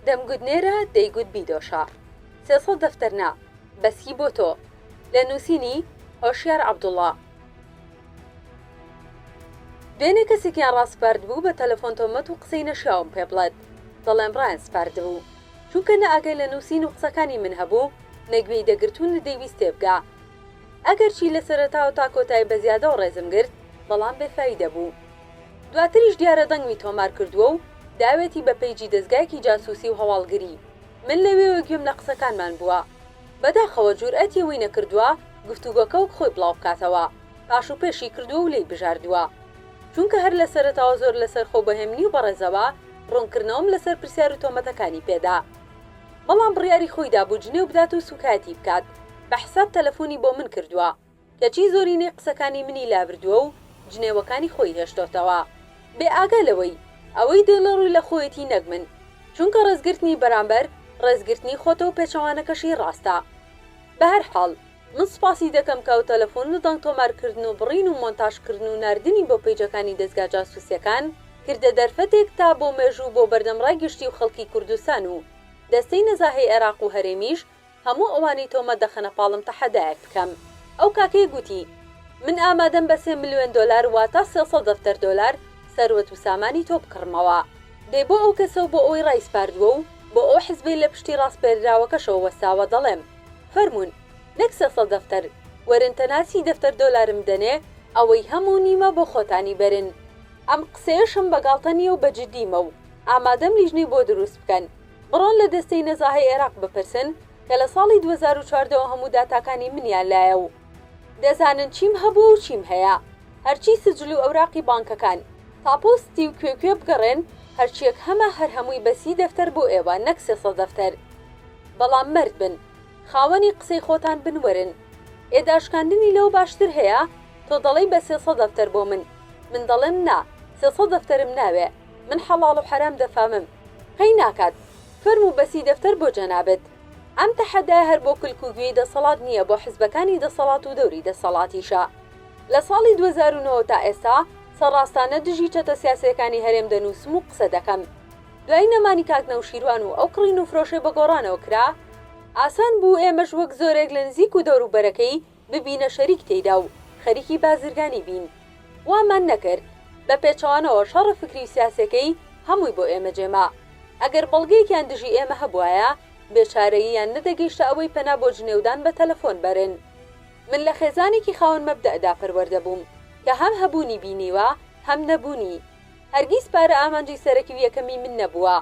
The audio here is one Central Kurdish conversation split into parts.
دەمگوت نێرە دەیگوت بیدۆشە 300 دەفتەرنا بەسکی بۆ تۆ لە نووسینی هۆشیار عەبدوڵا. دوێنێ کەسێکیان ڕاسپاردبوو بە تەلەفۆن تۆمەت و قسەی نەشیاوم پێ بڵێت دەڵێم ڕایان سپاردبوو چونکە نە ئاگای لە نووسین و قسەکانی من هەبوو نە گوێیدەگرت و نە دەیویست تێبگات ئەگەرچی لەسەرەتا و تا کۆتایی بەزیادەوە ڕێزم گرت بەڵام بێفایدە بوو. دواتریش دیارە دەنگمی تۆمار کردووە و داوێتی بە پەیجی دەستگایەکی جاسووسی و هەواڵگری من لەوێوە گوێم لە قسەکانمان بووە بەداخەوە جورئەتی ئەوەی نەکردووە گفتوگۆکە و خۆی بڵاو بکاتەوە پاش و پێشی کردووە و لێی بژاردووە چونکە هەر لەسەرەتاوە زۆر لەسەر خۆ بەهێمنی و بەڕێزەوە ڕوونکردنەوەم لەسەر پرسیار و تۆمەتەکانی پێدا بەڵام بڕیاری خۆی دابوو جنێ و بدات و سوکاتی بکات بە حساب تەلەفوونی بۆ من کردووە کەچی زۆرینەی قسەکانی منی لابردووە و جنێوەکانی خۆی هێشتۆتەوە بێ ئاگا لەوەی ئەوەی دێڵە ڕووی لە خۆیەتی نەک من چونکە ڕێزگرتنی بەرامبەر ڕێزگرتنی خۆتە و پێچەوانەکەشی ڕاستە. بە هەر حاڵ من سپاسی دەکەم کە ئەو تەلەفۆن و دەنگ تۆمارکردن و بڕین و مۆنتاژکردن و ناردنی بۆ پەیجەکانی دەستگا جاسووسیەکان کردە دەرفەتێک تا بۆ مێژوو بۆ بەردەمڕای گشتی و خەڵکی کوردستان و دەستەی نەزاهەی عێراق و هەرێمیش هەموو ئەوانی تۆمەت دەخەنە پاڵم تەحەدایەک بکەم. ئەو کاکەی گوتی من ئامادەم بە 3 ملیۆن دۆلار واتە 300 دەفتەر دۆلار سەروەت و سامانی تۆ بکڕمەوە دێ بۆ ئەو کەسە و بۆ ئەوی ڕایسپاردبووە و بۆ ئەو حزبەی لە پشتی ڕاستپێراوەکەشەوە وەستاوە دەڵێم فەرمون نەک 300 دەفتەر وەرن تەناسی دەفتەر دۆلارم دەنێ ئەوەی هەموو نیمە بۆ خۆتانی بەرن. ئەم قسەیەشم بەگاڵتەنیە و بەجددیمە و ئامادەم لیژنەی بۆ دروست بکەن بڕۆن لە دەستەی نەزاهەی عێراق بپرسن کە لە ساڵی 2014 هەموو داتاکانی منیان لایە و دەزانن چیم هەبوو و چیم هەیە هەرچی سجل و ئەوراقی بانکەکان تاپۆستی و کوێ بگەڕێن هەرچیەک هەمە هەر هەمووی بەسی دەفتەر بۆ ئێوە نەک 300 دەفتەر. بەڵام مرد بن خاوەنی قسەی خۆتان بنوەرن ئێداشکاندنی لەو باشتر هەیە تۆ دەڵێی بە 300 دەفتەر بۆ من دەڵێم نا 300 دەفتەرم ناوێ من حەڵاڵ و حەرام دەفامم قەی ناکات فەرموو بەسی دەفتەر بۆ جەنابەت. ئەم تەحەدای هەر بۆ کلکوگوێی دەسەڵات نییە بۆ حزبەکانی دەسەڵات و دەوری دەسەڵاتیشە. لە ساڵی 2009 تا ئێستا سەڕاستانە دژی چەتە سیاسەکانی هەرێم دەنووسم و قسە دەکەم. دوای نەمانی کاک نەوشیروان و ئەو کڕین و فرۆشەی بە گۆڕانەوە کرا ئاسان بوو ئێمەش وەک زۆرێک لە نزیک و دەوروبەرەکەی ببینە شەریک تێیدا و خەریکی بازرگانی بین. وامان نەکرد بە پێچەوانەوە شەڕە فکری و سیاسەکەی هەمووی بۆ ئێمە جێما ئەگەر بەڵگەیەکیان دژی ئێمە هەبوایە بێچارەییان نەدەگەیشتە ئەوەی پەنا بۆ جنێودان بە تەلەفۆن بەرن. من لە خێزانێکی خاوەن مەبدەئدا پەروەردە بووم کە هەم هەبوونی بینیوە هەم نەبوونی هەرگیز پارە ئامانجی سەرەکی و یەکەمی من نەبووە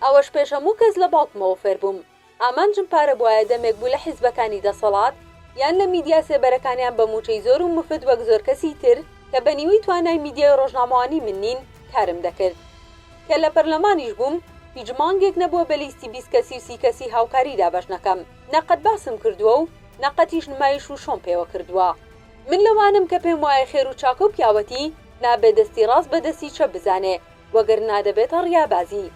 ئەوەش پێش هەموو کەس لە باوکمەوە فێر بووم ئامانجم پارە بواە دەمێک بوو لە حیزبەکانی دەسەڵات یان لە میدیا سێبەرەکانیان بە موچەی زۆر و مفت وەک زۆر کەسی تر کە بەنیوەی توانای میدیای ڕۆژنامەوانی من نین کارم دەکرد کە لە پەرلەمانیش بووم هیچ مانگێک نەبووە بە لیستی 20 کەسی و 30 کەسی هاوکاریدا بەش نەکەم نەقەت باسم کردووە و نەقەتیش نمایش و شۆم پێوە کردووە. من لەوانم کە پێم وایە خێر و چاکە و پیاوەتی نابێت دەستی ڕاست بە دەستی چەپ بزانێ وەگەر نادەبێتە ڕیابازی.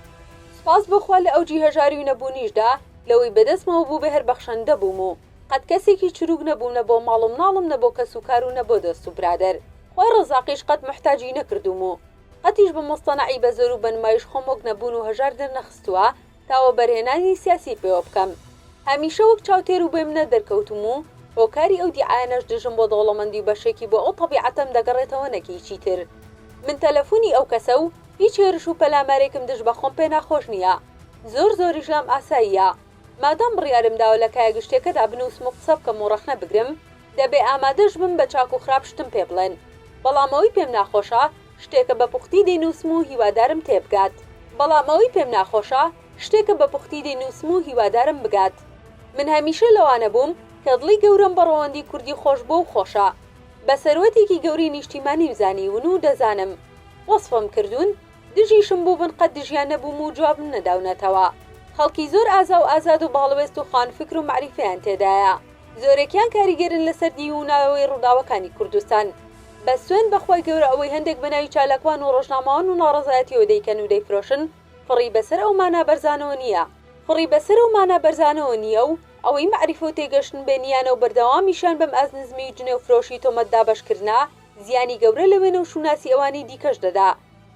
سپاس بخوا لە ئەوجی هەژاری و نەبوونیشدا لەوەی بەدەستمەوە بوو بە هەر بەخشەندە بووم و قەت کەسێکی چروک نەبووم نە بۆ ماڵم ناڵم نە بۆ کەس و کار و نە بۆ دەست و برادەر خۆی ڕزاقیش قەت محتاجی نەکردوم و قەتیش بە مستەنەعی بە زۆر و بەنمایش خۆم وەک نەبوون و هەژار دەرنەخستووە تاوە بەرهێنانی سیاسی پێوە بکەم. هەمیشە وەک چاوتێر و بێم نەدەرکەوتم و هۆکاری ئەو دیعایەنەش دژم بۆ دەوڵەمەندی و بەشێکی بۆ ئەو تەبیعەتەم دەگەڕێتەوە نەکەیکی تر. من تەلەفوونی ئەو کەسە و هیچ هێرش و پەلامارێکم دژ بە خۆم پێ ناخۆش نییە زۆریش لام ئاساییە مادام بڕیارم داوە لە کایە گشتێکەدا بنووسم و قسە بکەم و ڕەخنە بگرم دەبێ ئامادەش بم بە چاک و خراپ شتم پێ بڵێن بەڵام ئەوەی پێم ناخۆشە شتێکە بە پوختی دەینووسم و هیوادارم تێبگات من هەمیشە لەوانە بووم کە دڵی گەورم بە ڕەوەندی کوردی خۆش بۆ و خۆشە بە سەروەتێکی گەوری نیشتیمانی و زانیون و دەزانم وەسفم کردوون دژیشم بوو بن قەت دژیان نەبووم و جوابم نەداونەتەوە. خەڵکی زۆر ئازا و ئازاد و باڵەوێست و خوان فکر و معریفیان تێدایە زۆرێکیان کاریگەرن لەسەر دیوناوەی ڕووداوەکانی کوردستان بە سوێن بەخوای گەورە ئەوەی هەندێک بەناوی چالاکوان و ڕۆژنامەوان و ناڕەزایەتیەوە دەیکەن و دەیفرۆشن فڕی بەسەر ئەو مانە بەرزانەوە نییە و ئەوەی معریفە و تێگەشتن بێنیانە و بەردەوامیشان بەم ئازنزمی و جنێ و فرۆشی تۆمەت دابەشکردنا زیانی گەورە لە وێنە و شوناسی ئەوانی دیکەش دەدا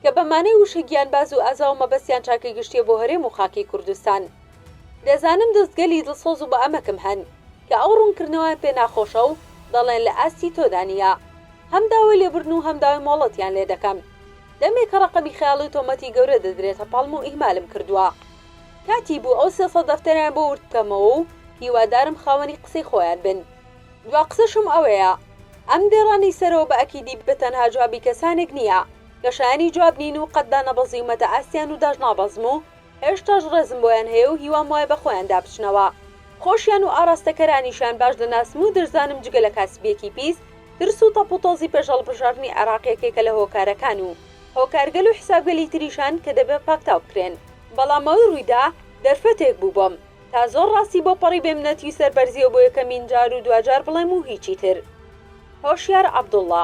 کە بەمانەی وشەگیان باز و ئازا و مەبەستیان چاکەی گشتیە بۆ هەرێم و خاکی کوردستان. دەزانم دەستگەلی دڵسۆز و بە ئەمەکم هەن کە ئەو ڕوونکردنەوەیان پێ ناخۆشە و دەڵێن لە ئاستی تۆدانیە. هەم داوای لێبرن و هەم داوای مۆڵەتیان لێ دەکەم. دەمێک کە ڕەقەمی خەیاڵی تۆمەتی گەورە دەدرێتە پاڵم و ئیهمالم کردووە. کاتی بوو ئەو 300 دەفتەریان بۆ ورد بکەمەوە و هیوادارم خاوەنی قسەی خۆیان بن. دوا قسەشم ئەوەیە ئەم دێڕانی سەرەوە بە ئەکیدی بەتەنها جوابی کەسانێک نییە کە شایانی جواب نین و قەتدا نەبەزی و مەتە ئاستیان و داژ نابەزم و هێشتاش ڕێزم بۆیان هەیە و هیوام وایە بە خۆیان دابچنەوە. خۆشیان و ئاراستەکەرانیشان باش دەناسم و دەرزانم جگە لە کاسبێکی پیس ترس و تەپ و تۆزی پێشەڵبژاردننی عێراقیەکێکە لە هۆکارەکان و هۆکارگەل و حسابگەلی تریشان کە دەبێت پاکتاو بکرێن. بەڵامەوەی ڕوویدا دەرفەتێک بوو بۆم تا زۆر ڕاستی بۆ پەڕی بێمنەتی و سەربەرزیەوە بۆ یەکەمین جار و دوجار بڵێم و هیچی تر. هۆشیار عەبدوڵا.